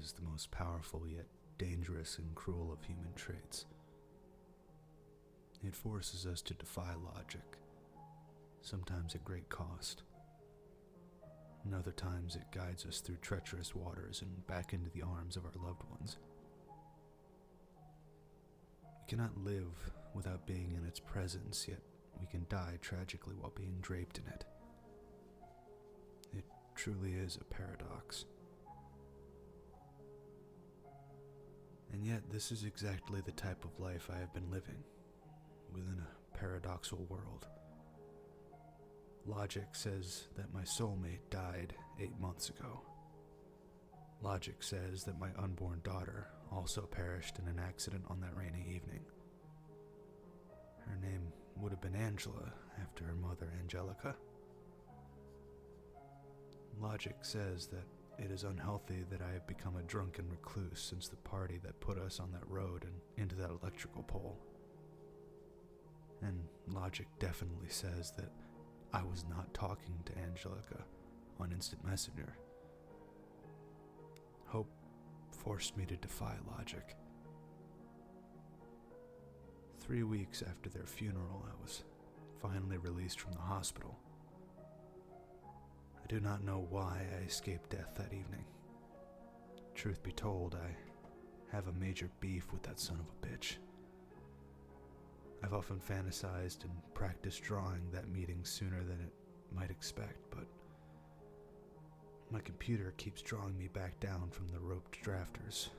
is the most powerful yet dangerous and cruel of human traits. It forces us to defy logic, sometimes at great cost. And other times it guides us through treacherous waters and back into the arms of our loved ones. We cannot live without being in its presence, yet we can die tragically while being draped in it. It truly is a paradox. And yet this is exactly the type of life I have been living, within a paradoxical world. Logic says that my soulmate died 8 months ago. Logic says that my unborn daughter also perished in an accident on that rainy evening. Her name would have been Angela after her mother Angelica. Logic says that it is unhealthy that I have become a drunken recluse since the party that put us on that road and into that electrical pole. And logic definitely says that I was not talking to Angelica on Instant Messenger. Hope forced me to defy logic. 3 weeks after their funeral, I was finally released from the hospital. I do not know why I escaped death that evening. Truth be told, I have a major beef with that son of a bitch. I've often fantasized and practiced drawing that meeting sooner than it might expect, but my computer keeps drawing me back down from the roped drafters.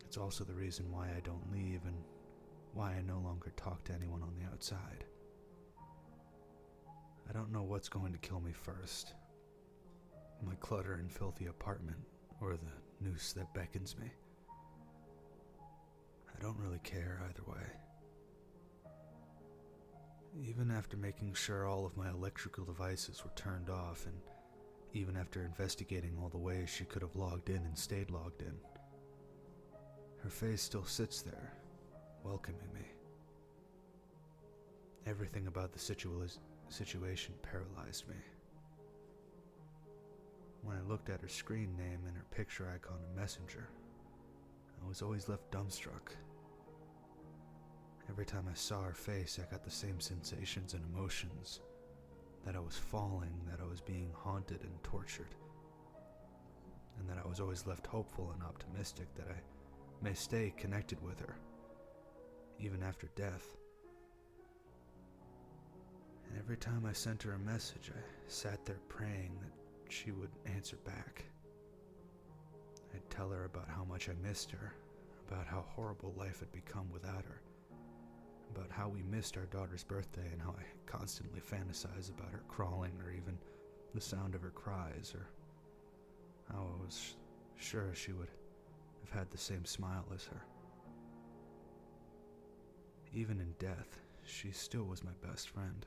It's also the reason why I don't leave and why I no longer talk to anyone on the outside. I don't know what's going to kill me first. My clutter and filthy apartment, or the noose that beckons me. I don't really care either way. Even after making sure all of my electrical devices were turned off, and even after investigating all the ways she could have logged in and stayed logged in, her face still sits there, welcoming me. Everything about the situation paralyzed me. When I looked at her screen name and her picture icon in Messenger, I was always left dumbstruck. Every time I saw her face, I got the same sensations and emotions. That I was falling, that I was being haunted and tortured. And that I was always left hopeful and optimistic that I may stay connected with her, even after death. And every time I sent her a message, I sat there praying that she would answer back. I'd tell her about how much I missed her, about how horrible life had become without her, about how we missed our daughter's birthday and how I constantly fantasize about her crawling or even the sound of her cries, or how I was sure she would have had the same smile as her. Even in death, she still was my best friend,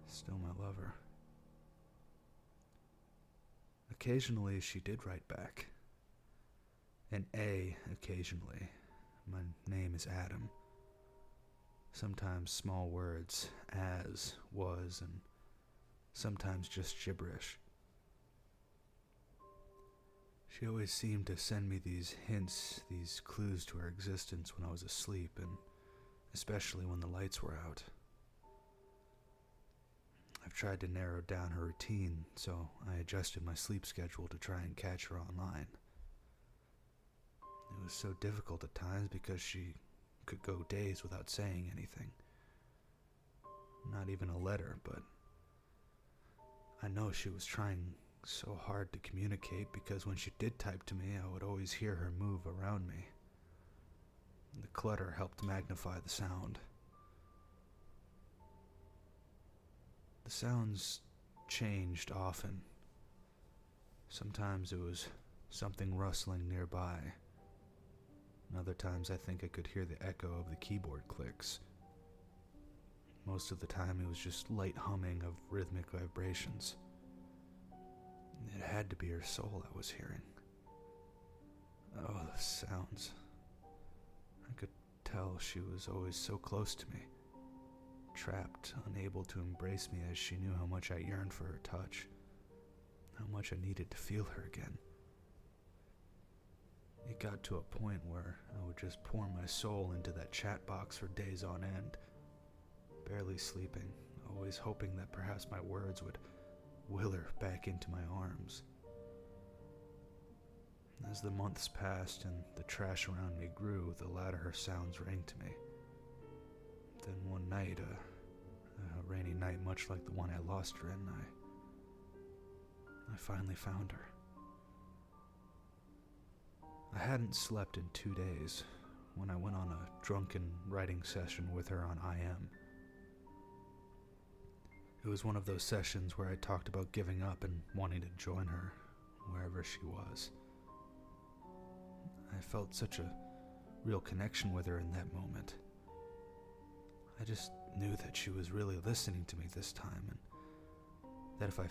still my lover. Occasionally she did write back. An A occasionally. My name is Adam. Sometimes small words, as, was, and sometimes just gibberish. She always seemed to send me these hints, these clues to her existence when I was asleep, and especially when the lights were out. I've tried to narrow down her routine, so I adjusted my sleep schedule to try and catch her online. It was so difficult at times because she could go days without saying anything. Not even a letter, but I know she was trying so hard to communicate because when she did type to me, I would always hear her move around me. The clutter helped magnify the sound. The sounds changed often. Sometimes it was something rustling nearby. And other times I think I could hear the echo of the keyboard clicks. Most of the time it was just light humming of rhythmic vibrations. It had to be her soul I was hearing. Oh, the sounds. I could tell she was always so close to me, trapped, unable to embrace me as she knew how much I yearned for her touch, how much I needed to feel her again. It got to a point where I would just pour my soul into that chat box for days on end, barely sleeping, always hoping that perhaps my words would will her back into my arms. As the months passed and the trash around me grew, the louder her sounds rang to me. Then one night, a rainy night much like the one I lost her in, I finally found her. I hadn't slept in 2 days when I went on a drunken writing session with her on IM. It was one of those sessions where I talked about giving up and wanting to join her wherever she was. I felt such a real connection with her in that moment. I just knew that she was really listening to me this time, and that if I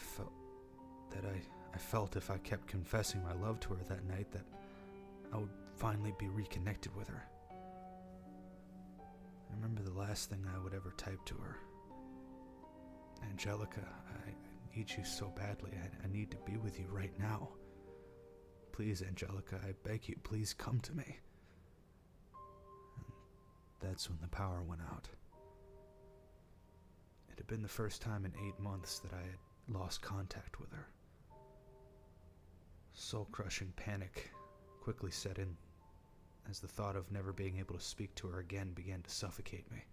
felt if I kept confessing my love to her that night, that I would finally be reconnected with her. I remember the last thing I would ever type to her. Angelica, I need you so badly. I need to be with you right now. Please, Angelica, I beg you, please come to me. And that's when the power went out. It had been the first time in 8 months that I had lost contact with her. Soul-crushing panic quickly set in as the thought of never being able to speak to her again began to suffocate me.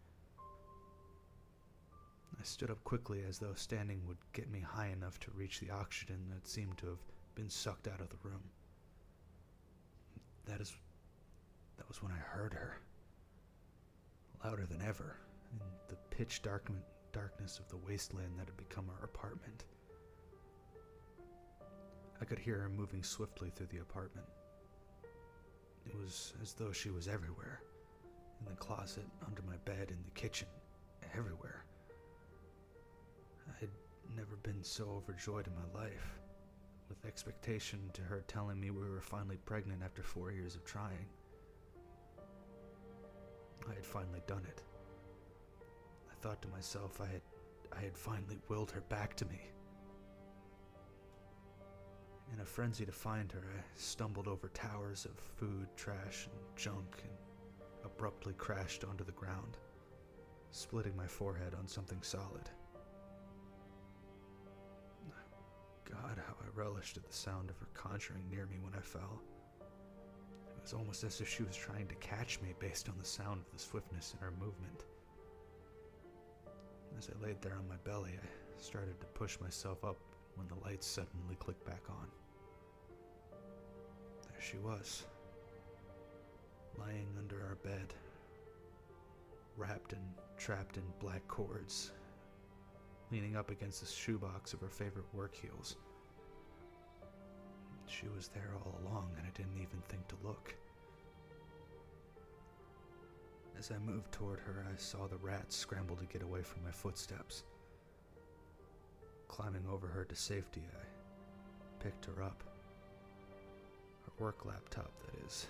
I stood up quickly as though standing would get me high enough to reach the oxygen that seemed to have been sucked out of the room. That was when I heard her, louder than ever, in the pitch darkness of the wasteland that had become our apartment. I could hear her moving swiftly through the apartment. It was as though she was everywhere, in the closet, under my bed, in the kitchen, everywhere. I'd never been so overjoyed in my life, with expectation to her telling me we were finally pregnant after 4 years of trying. I had finally done it. I thought to myself I had finally willed her back to me. In a frenzy to find her, I stumbled over towers of food, trash, and junk, and abruptly crashed onto the ground, splitting my forehead on something solid. God, how I relished at the sound of her conjuring near me when I fell. It was almost as if she was trying to catch me based on the sound of the swiftness in her movement. As I laid there on my belly, I started to push myself up when the lights suddenly clicked back on. There she was, lying under our bed, wrapped and trapped in black cords, leaning up against the shoebox of her favorite work heels. She was there all along, and I didn't even think to look. As I moved toward her, I saw the rats scramble to get away from my footsteps. Climbing over her to safety, I picked her up. Her work laptop, that is,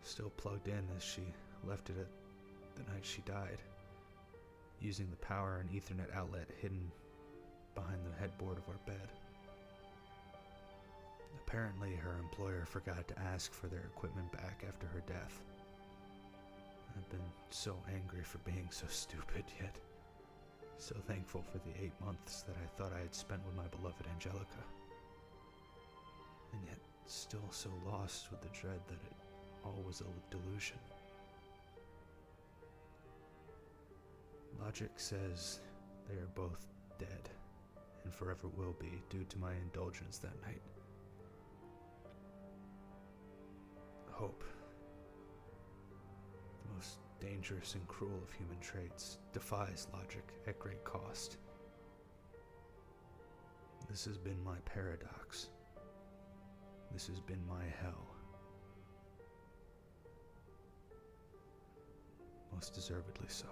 still plugged in as she left it at the night she died, using the power and Ethernet outlet hidden behind the headboard of our bed. Apparently, her employer forgot to ask for their equipment back after her death. I've been so angry for being so stupid, yet so thankful for the 8 months that I thought I had spent with my beloved Angelica. And yet still so lost with the dread that it all was a delusion. Logic says they are both dead, and forever will be due to my indulgence that night. Hope, the most dangerous and cruel of human traits, defies logic at great cost. This has been my paradox. This has been my hell. Most deservedly so.